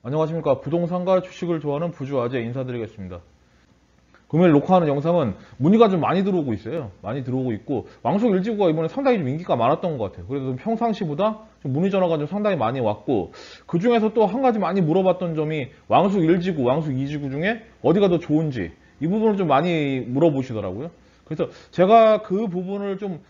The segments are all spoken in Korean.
안녕하십니까. 부동산과 주식을 좋아하는 부주아재 인사드리겠습니다. 금요일 녹화하는 영상은 문의가 좀 많이 들어오고 있어요. 많이 들어오고 있고 왕숙 1지구가 이번에 상당히 좀 인기가 많았던 것 같아요. 그래서 평상시보다 좀 문의 전화가 좀 상당히 많이 왔고, 그 중에서 또 한 가지 많이 물어봤던 점이 왕숙 1지구, 왕숙 2지구 중에 어디가 더 좋은지, 이 부분을 좀 많이 물어보시더라고요. 그래서 제가 그 부분을 좀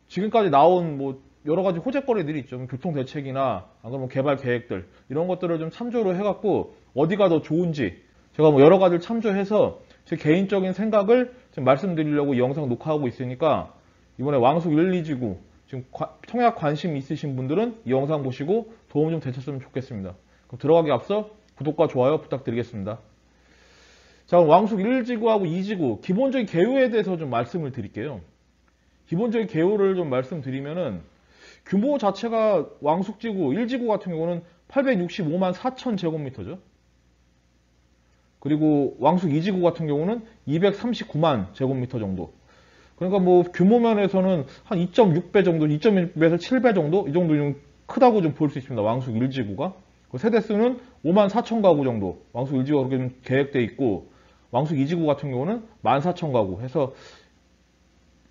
지금까지 나온 뭐 여러 가지 호재거리들이 있죠. 교통 대책이나 안 그러면 개발 계획들, 이런 것들을 좀 참조를 해갖고 어디가 더 좋은지 제가 뭐 여러 가지를 참조해서 제 개인적인 생각을 지금 말씀드리려고 이 영상 녹화하고 있으니까, 이번에 왕숙 1, 2지구 지금 청약 관심 있으신 분들은 이 영상 보시고 도움 좀 되셨으면 좋겠습니다. 그럼 들어가기 앞서 구독과 좋아요 부탁드리겠습니다. 자, 그럼 왕숙 1지구하고 2지구 기본적인 개요에 대해서 좀 말씀을 드릴게요. 기본적인 개요를 좀 말씀드리면은, 규모 자체가 왕숙지구 1지구 같은 경우는 865만 4천 제곱미터죠. 그리고 왕숙 2지구 같은 경우는 239만 제곱미터 정도. 그러니까 뭐 규모 면에서는 한 2.6배 정도, 2.1배에서 7배 정도, 이 정도 좀 크다고 좀 볼 수 있습니다. 왕숙 1지구가. 세대수는 5만 4천 가구 정도, 왕숙 1지구가 그렇게 좀 계획돼 있고, 왕숙 2지구 같은 경우는 1만 4천 가구 해서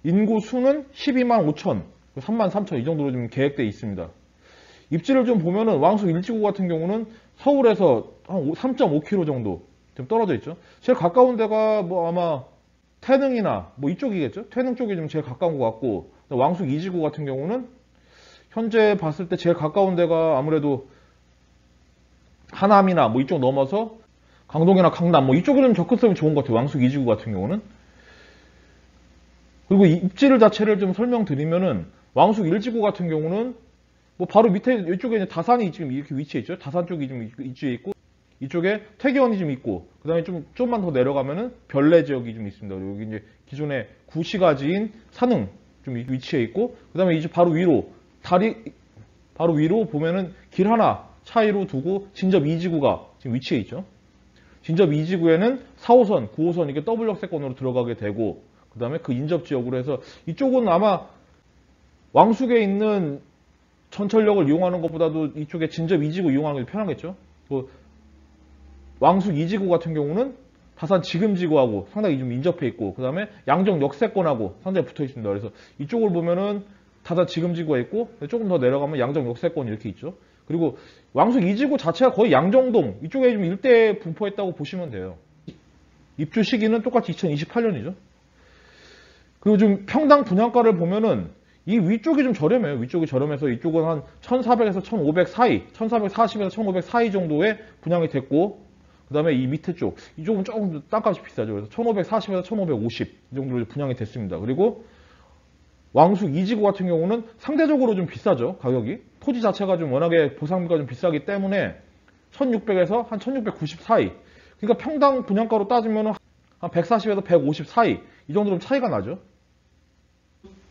인구 수는 12만 5천, 3만 3천 이 정도로 좀 계획되어 있습니다. 입지를 좀 보면은 왕숙 1지구 같은 경우는 서울에서 한 3.5km 정도 좀 떨어져 있죠. 제일 가까운 데가 뭐 아마 태릉이나 뭐 이쪽이겠죠. 태릉 쪽이 좀 제일 가까운 것 같고, 왕숙 2지구 같은 경우는 현재 봤을 때 제일 가까운 데가 아무래도 하남이나 뭐 이쪽 넘어서 강동이나 강남 뭐 이쪽으로 좀 접근성이 좋은 것 같아요. 왕숙 2지구 같은 경우는. 그리고 입지를 자체를 좀 설명드리면은, 왕숙 1지구 같은 경우는 뭐 바로 밑에 이쪽에 이제 다산이 지금 이렇게 위치해 있죠. 다산 쪽이 좀 위치해 있고, 이쪽에 태계원이 좀 있고, 그 다음에 좀만 더 내려가면은 별내 지역이 좀 있습니다. 그리고 여기 이제 기존의 구시가지인 산흥 좀 위치해 있고, 그 다음에 이제 바로 위로 바로 위로 보면은 길 하나 차이로 두고 진접 2지구가 지금 위치해 있죠. 진접 2지구에는 4호선, 9호선 이게 더블 역세권으로 들어가게 되고, 그 다음에 그 인접 지역으로 해서 이쪽은 아마 왕숙에 있는 전철역을 이용하는 것보다도 이쪽에 진접 2지구 이용하는 게 편하겠죠. 왕숙 2지구 같은 경우는 다산 지금지구하고 상당히 좀 인접해 있고, 그 다음에 양정 역세권하고 상당히 붙어 있습니다. 그래서 이쪽을 보면은 다산 지금지구가 있고, 조금 더 내려가면 양정 역세권 이렇게 있죠. 그리고 왕숙 2지구 자체가 거의 양정동 이쪽에 좀 일대에 분포했다고 보시면 돼요. 입주 시기는 똑같이 2028년이죠. 그리고 좀 평당 분양가를 보면은 이 위쪽이 좀 저렴해요. 위쪽이 저렴해서 이쪽은 한 1,400에서 1,500 사이, 1,440에서 1,500 사이 정도에 분양이 됐고, 그 다음에 이 밑에 쪽, 이쪽은 조금 땅값이 비싸죠. 그래서 1,540에서 1,550 이 정도로 분양이 됐습니다. 그리고 왕숙 2지구 같은 경우는 상대적으로 좀 비싸죠. 가격이. 토지 자체가 좀 워낙에 보상비가 좀 비싸기 때문에 1,600에서 한 1,690 사이. 그러니까 평당 분양가로 따지면 한 140에서 150 사이. 이 정도로 차이가 나죠.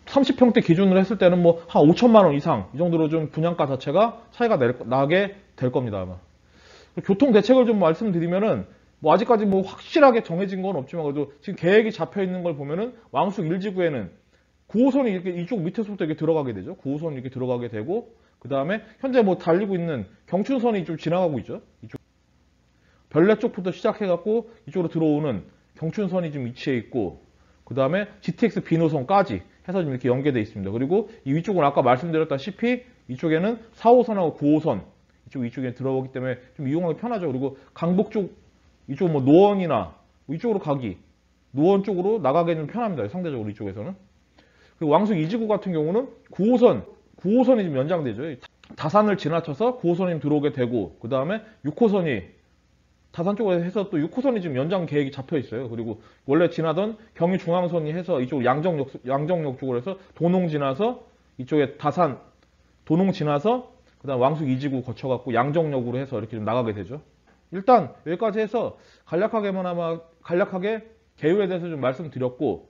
30평대 기준으로 했을 때는 뭐 한 5천만 원 이상 이 정도로 좀 분양가 자체가 차이가 나게 될 겁니다, 아마. 교통 대책을 좀 말씀드리면은, 뭐 아직까지 뭐 확실하게 정해진 건 없지만 그래도 지금 계획이 잡혀 있는 걸 보면은 왕숙 1지구에는 9호선이 이렇게 이쪽 밑에서부터 이렇게 들어가게 되죠. 9호선이 이렇게 들어가게 되고, 그 다음에 현재 뭐 달리고 있는 경춘선이 좀 지나가고 있죠. 이쪽 별내 쪽부터 시작해갖고 이쪽으로 들어오는 경춘선이 좀 위치해 있고, 그 다음에 GTX 비노선까지 해서 좀 이렇게 연계되어 있습니다. 그리고 이 위쪽은 아까 말씀드렸다시피 이쪽에는 4호선하고 9호선 이쪽에 들어오기 때문에 좀 이용하기 편하죠. 그리고 강북 쪽 이쪽 뭐 노원이나 이쪽으로 가기, 노원 쪽으로 나가기 좀 편합니다. 상대적으로 이쪽에서는. 그리고 왕숙 2지구 같은 경우는 9호선이 좀 연장되죠. 다산을 지나쳐서 9호선이 들어오게 되고, 그 다음에 6호선이 다산 쪽으로 해서 또 6호선이 지금 연장 계획이 잡혀 있어요. 그리고 원래 지나던 경의중앙선이 해서 이쪽 양정역 쪽으로 해서 도농 지나서 이쪽에 다산 도농 지나서 그다음 왕숙 2지구 거쳐갖고 양정역으로 해서 이렇게 좀 나가게 되죠. 일단 여기까지 해서 간략하게 개요에 대해서 좀 말씀드렸고,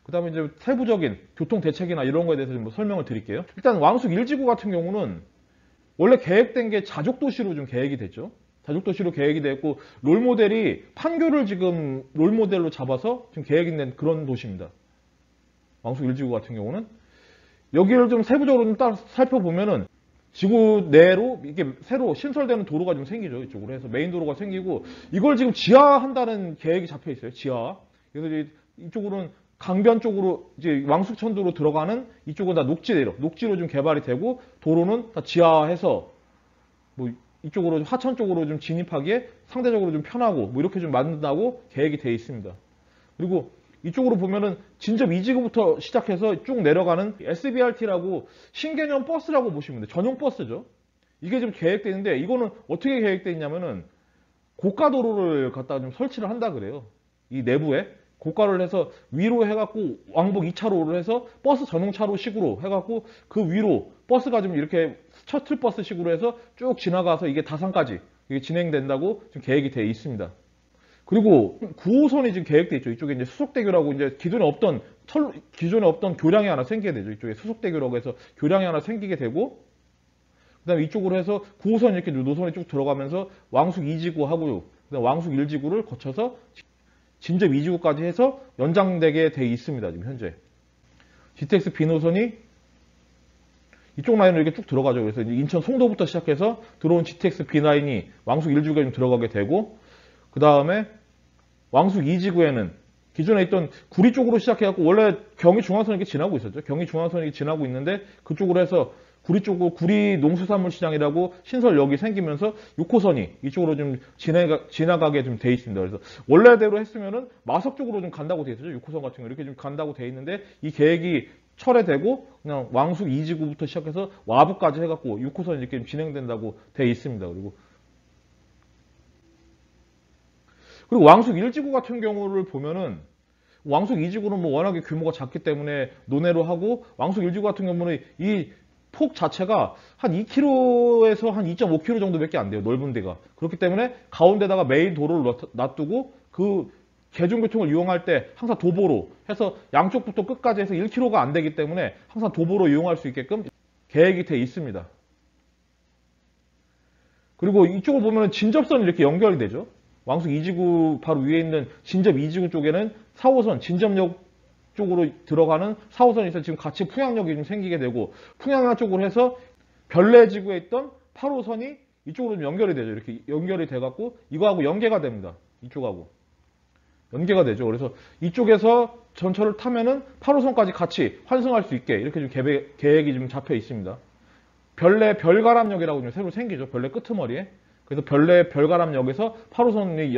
그 다음에 이제 세부적인 교통 대책이나 이런 거에 대해서 좀 설명을 드릴게요. 일단 왕숙 1지구 같은 경우는 원래 계획된 게 자족도시로 좀 계획이 됐죠. 자족도시로 계획이 됐고, 롤모델이 판교를 지금 롤모델로 잡아서 지금 계획이 된 그런 도시입니다. 왕숙 1지구 같은 경우는. 여기를 좀 세부적으로 좀 살펴보면은 지구 내로 이게 새로 신설되는 도로가 좀 생기죠. 이쪽으로 해서 메인 도로가 생기고 이걸 지금 지하한다는 계획이 잡혀 있어요. 지하. 그래서 이제 이쪽으로는 강변 쪽으로 이제 왕숙천도로 들어가는 이쪽은 다 녹지대로 녹지로 좀 개발이 되고 도로는 다 지하해서 뭐 이쪽으로 하천 쪽으로 좀 진입하기에 상대적으로 좀 편하고 뭐 이렇게 좀 만든다고 계획이 되어 있습니다. 그리고 이쪽으로 보면은 진접 2지구부터 시작해서 쭉 내려가는 SBRT라고 신개념 버스라고 보시면 돼요. 전용 버스죠. 이게 지금 계획되어 있는데 이거는 어떻게 계획되어 있냐면은 고가도로를 갖다가 좀 설치를 한다 그래요. 이 내부에 고가를 해서 위로 해갖고 왕복 2차로를 해서 버스 전용차로 식으로 해갖고 그 위로 버스가 좀 이렇게 셔틀버스 식으로 해서 쭉 지나가서 이게 다산까지 이게 진행된다고 지금 계획이 되어 있습니다. 그리고 9호선이 지금 계획되어 있죠. 이쪽에 이제 수석대교라고 이제 기존에 없던 교량이 하나 생기게 되죠. 이쪽에 수석대교라고 해서 교량이 하나 생기게 되고, 그 다음에 이쪽으로 해서 9호선 이렇게 노선이 쭉 들어가면서 왕숙 2지구 하고요. 그 다음 왕숙 1지구를 거쳐서 진접 2지구까지 해서 연장되게 되어 있습니다. 지금 현재. GTX B 노선이 이쪽 라인으로 이렇게 쭉 들어가죠. 그래서 인천 송도부터 시작해서 들어온 GTX B 라인이 왕숙 1지구에 좀 들어가게 되고, 그 다음에 왕숙 2지구에는 기존에 있던 구리 쪽으로 시작해갖고 원래 경의 중앙선이 이렇게 지나고 있었죠. 경의 중앙선이 이렇게 지나고 있는데 그쪽으로 해서 구리 쪽으로 구리 농수산물 시장이라고 신설역이 생기면서 6호선이 이쪽으로 좀 지나가게 좀 돼 있습니다. 그래서 원래대로 했으면은 마석 쪽으로 좀 간다고 돼 있었죠. 6호선 같은 거 이렇게 좀 간다고 돼 있는데 이 계획이 철회되고 그냥 왕숙 2지구부터 시작해서 와부까지 해갖고 6호선이 이렇게 좀 진행된다고 돼 있습니다. 그리고 왕숙 1지구 같은 경우를 보면은 왕숙 2지구는 뭐 워낙에 규모가 작기 때문에 논해로 하고 왕숙 1지구 같은 경우는 이 폭 자체가 한 2km에서 한 2.5km 정도밖에 안 돼요. 넓은 데가. 그렇기 때문에 가운데다가 메인 도로를 놔두고 그 대중교통을 이용할 때 항상 도보로 해서 양쪽부터 끝까지 해서 1km가 안 되기 때문에 항상 도보로 이용할 수 있게끔 계획이 돼 있습니다. 그리고 이쪽을 보면 진접선이 이렇게 연결이 되죠. 왕숙 2지구 바로 위에 있는 진접 2지구 쪽에는 4호선 진접역 쪽으로 들어가는 4호선이 있어서 지금 같이 풍양역이 좀 생기게 되고 풍양역 쪽으로 해서 별내지구에 있던 8호선이 이쪽으로 좀 연결이 되죠. 이렇게 연결이 돼갖고 이거하고 연계가 됩니다. 이쪽하고 연계가 되죠. 그래서 이쪽에서 전철을 타면은 8호선까지 같이 환승할 수 있게 이렇게 좀 계획이 좀 잡혀 있습니다. 별내 별가람역이라고 좀 새로 생기죠. 별내 끄트머리에. 그래서 별내 별가람역에서 8호선이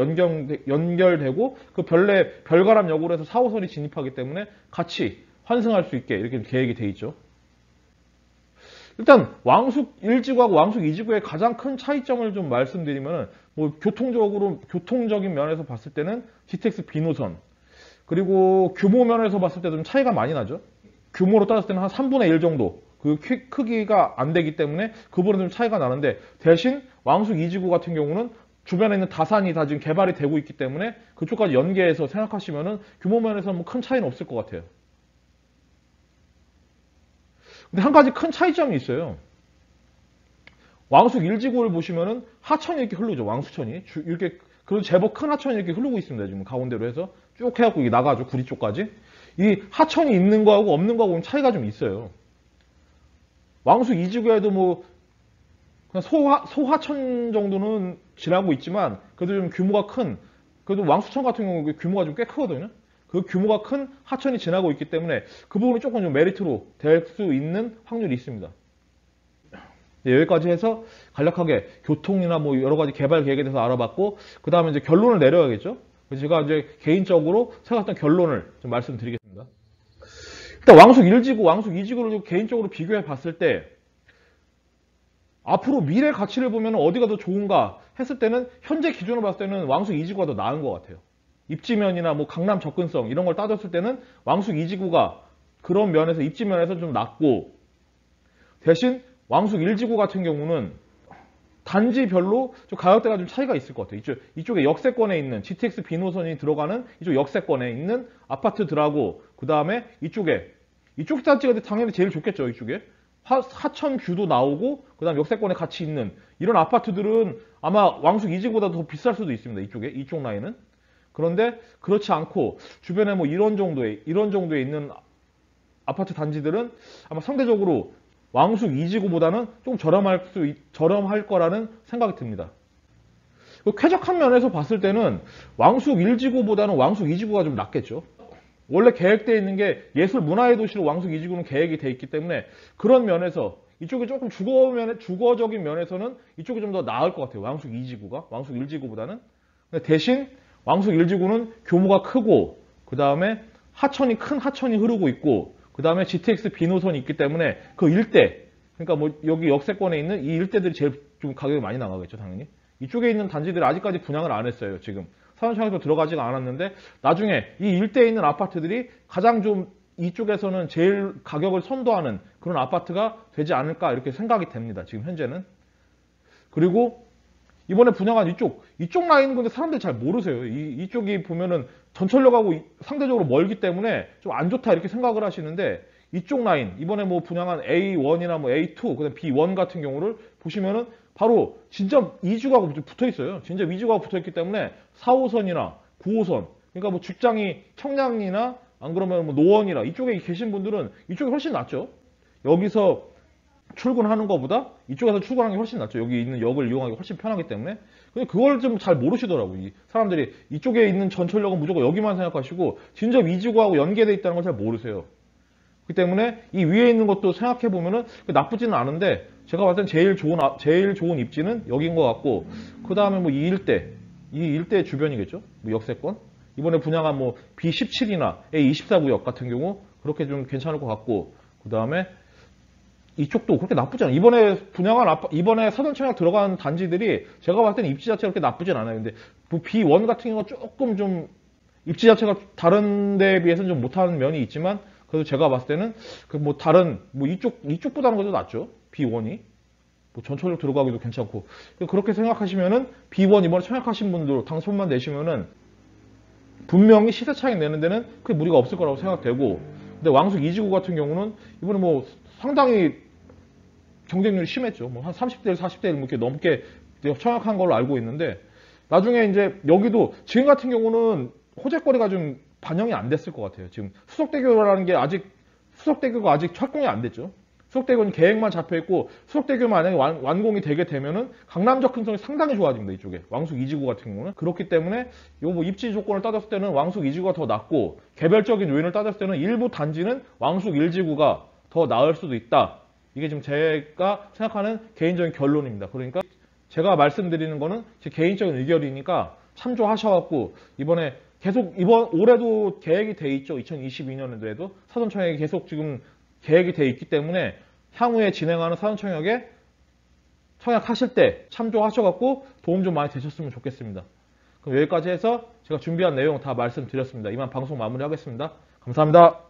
연결되고 그 별내 별가람역으로 해서 4호선이 진입하기 때문에 같이 환승할 수 있게 이렇게 계획이 돼 있죠. 일단 왕숙 1지구하고 왕숙 2지구의 가장 큰 차이점을 좀 말씀드리면은 뭐 교통적인 면에서 봤을 때는 GTX B 노선 그리고 규모 면에서 봤을 때도 좀 차이가 많이 나죠. 규모로 따졌을 때는 한 3분의 1 정도 그 크기가 안 되기 때문에 그 부분은 좀 차이가 나는데 대신 왕숙 2지구 같은 경우는 주변에 있는 다산이 다 지금 개발이 되고 있기 때문에 그쪽까지 연계해서 생각하시면은 규모 면에서 뭐 큰 차이는 없을 것 같아요. 근데 한 가지 큰 차이점이 있어요. 왕숙 1지구를 보시면은 하천이 이렇게 흐르죠. 왕수천이. 이렇게, 그래도 제법 큰 하천이 이렇게 흐르고 있습니다. 지금 가운데로 해서 쭉 해갖고 이게 나가죠. 구리 쪽까지. 이 하천이 있는 거하고 없는 거하고는 차이가 좀 있어요. 왕숙 2지구에도 뭐, 그냥 소하천 정도는 지나고 있지만, 그래도 좀 규모가 큰, 그래도 왕수천 같은 경우 규모가 좀 꽤 크거든요. 그 규모가 큰 하천이 지나고 있기 때문에 그 부분이 조금 좀 메리트로 될 수 있는 확률이 있습니다. 네, 여기까지 해서 간략하게 교통이나 뭐 여러 가지 개발 계획에 대해서 알아봤고, 그 다음에 이제 결론을 내려야겠죠. 그래서 제가 이제 개인적으로 생각했던 결론을 좀 말씀드리겠습니다. 일단 왕숙 1지구, 왕숙 2지구를 개인적으로 비교해 봤을 때, 앞으로 미래 가치를 보면 어디가 더 좋은가 했을 때는 현재 기준으로 봤을 때는 왕숙 2지구가 더 나은 것 같아요. 입지면이나 뭐 강남 접근성 이런 걸 따졌을 때는 왕숙 2지구가 그런 면에서 입지면에서 좀 낮고 대신 왕숙 1지구 같은 경우는 단지별로 좀 가격대가 좀 차이가 있을 것 같아요. 이쪽에 역세권에 있는 GTX B 노선이 들어가는 이쪽 역세권에 있는 아파트들하고 그 다음에 이쪽 단지가 당연히 제일 좋겠죠. 이쪽에 하천 뷰도 나오고 그 다음 역세권에 같이 있는 이런 아파트들은 아마 왕숙 2지구보다 더 비쌀 수도 있습니다. 이쪽 라인은. 그런데 그렇지 않고 주변에 뭐 이런 정도에 있는 아파트 단지들은 아마 상대적으로 왕숙 2지구보다는 좀 저렴할 거라는 생각이 듭니다. 쾌적한 면에서 봤을 때는 왕숙 1지구보다는 왕숙 2지구가 좀 낫겠죠. 원래 계획되어 있는 게 예술 문화의 도시로 왕숙 2지구는 계획이 되어 있기 때문에 그런 면에서 이쪽이 조금 주거적인 면에서는 이쪽이 좀 더 나을 것 같아요. 왕숙 2지구가 왕숙 1지구보다는. 대신 왕숙 1지구는 규모가 크고 그 다음에 큰 하천이 흐르고 있고 그 다음에 GTX B 노선이 있기 때문에 그 일대, 그러니까 뭐 여기 역세권에 있는 이 일대들이 제일 좀 가격이 많이 나가겠죠, 당연히. 이쪽에 있는 단지들이 아직까지 분양을 안 했어요, 지금. 사전청약도 들어가지가 않았는데 나중에 이 일대에 있는 아파트들이 가장 좀 이쪽에서는 제일 가격을 선도하는 그런 아파트가 되지 않을까 이렇게 생각이 됩니다, 지금 현재는. 그리고 이번에 분양한 이쪽 라인은 근데 사람들이 잘 모르세요. 이쪽이 보면은 전철역하고 상대적으로 멀기 때문에 좀 안 좋다 이렇게 생각을 하시는데 이쪽 라인, 이번에 뭐 분양한 A1이나 뭐 A2, 그다음 B1 같은 경우를 보시면은 바로 진짜 2주가하고 붙어 있어요. 진짜 2주가하고 붙어 있기 때문에 4호선이나 9호선, 그러니까 뭐 직장이 청량리나 안 그러면 뭐 노원이나 이쪽에 계신 분들은 이쪽이 훨씬 낫죠. 여기서 출근하는 것보다 이쪽에서 출근하는 게 훨씬 낫죠. 여기 있는 역을 이용하기 훨씬 편하기 때문에. 근데 그걸 좀 잘 모르시더라고요. 사람들이 이쪽에 있는 전철역은 무조건 여기만 생각하시고 진짜 2지구하고 연계되어 있다는 걸 잘 모르세요. 그렇기 때문에 이 위에 있는 것도 생각해 보면은 나쁘지는 않은데 제가 봤을 땐 제일 좋은 입지는 여기인 것 같고 그 다음에 뭐 이 일대 주변이겠죠. 뭐 역세권. 이번에 분양한 뭐 B17이나 A24구역 같은 경우 그렇게 좀 괜찮을 것 같고 그 다음에 이쪽도 그렇게 나쁘지 않아요. 이번에 사전청약 들어간 단지들이 제가 봤을 때는 입지 자체가 그렇게 나쁘진 않아요. 근데 뭐 B1 같은 경우가 조금 좀 입지 자체가 다른 데에 비해서는 좀 못하는 면이 있지만 그래도 제가 봤을 때는 그 뭐 다른 뭐 이쪽보다는 그래도 낫죠. B1이. 뭐 전철역 들어가기도 괜찮고. 그렇게 생각하시면은 B1 이번에 청약하신 분들 당첨만 내시면은 분명히 시세 차익 내는 데는 크게 무리가 없을 거라고 생각되고 근데 왕숙 2지구 같은 경우는 이번에 뭐 상당히 경쟁률이 심했죠. 뭐 한 30대 1, 40대 1 이렇게 넘게 청약한 걸로 알고 있는데 나중에 이제 여기도 지금 같은 경우는 호재거리가 좀 반영이 안 됐을 것 같아요. 지금 수석대교라는 게 수석대교가 아직 철공이 안 됐죠. 수석대교는 계획만 잡혀 있고 수석대교 만약에 완공이 되게 되면은 강남 접근성이 상당히 좋아집니다. 이쪽에 왕숙 2지구 같은 경우는 그렇기 때문에 요 뭐 입지 조건을 따졌을 때는 왕숙 2지구가 더 낫고 개별적인 요인을 따졌을 때는 일부 단지는 왕숙 1지구가 더 나을 수도 있다. 이게 지금 제가 생각하는 개인적인 결론입니다. 그러니까 제가 말씀드리는 거는 제 개인적인 의견이니까 참조하셔갖고 올해도 계획이 돼 있죠. 2022년도에도 사전청약이 계속 지금 계획이 돼 있기 때문에 향후에 진행하는 사전청약에 청약하실 때 참조하셔갖고 도움 좀 많이 되셨으면 좋겠습니다. 그럼 여기까지 해서 제가 준비한 내용 다 말씀드렸습니다. 이만 방송 마무리하겠습니다. 감사합니다.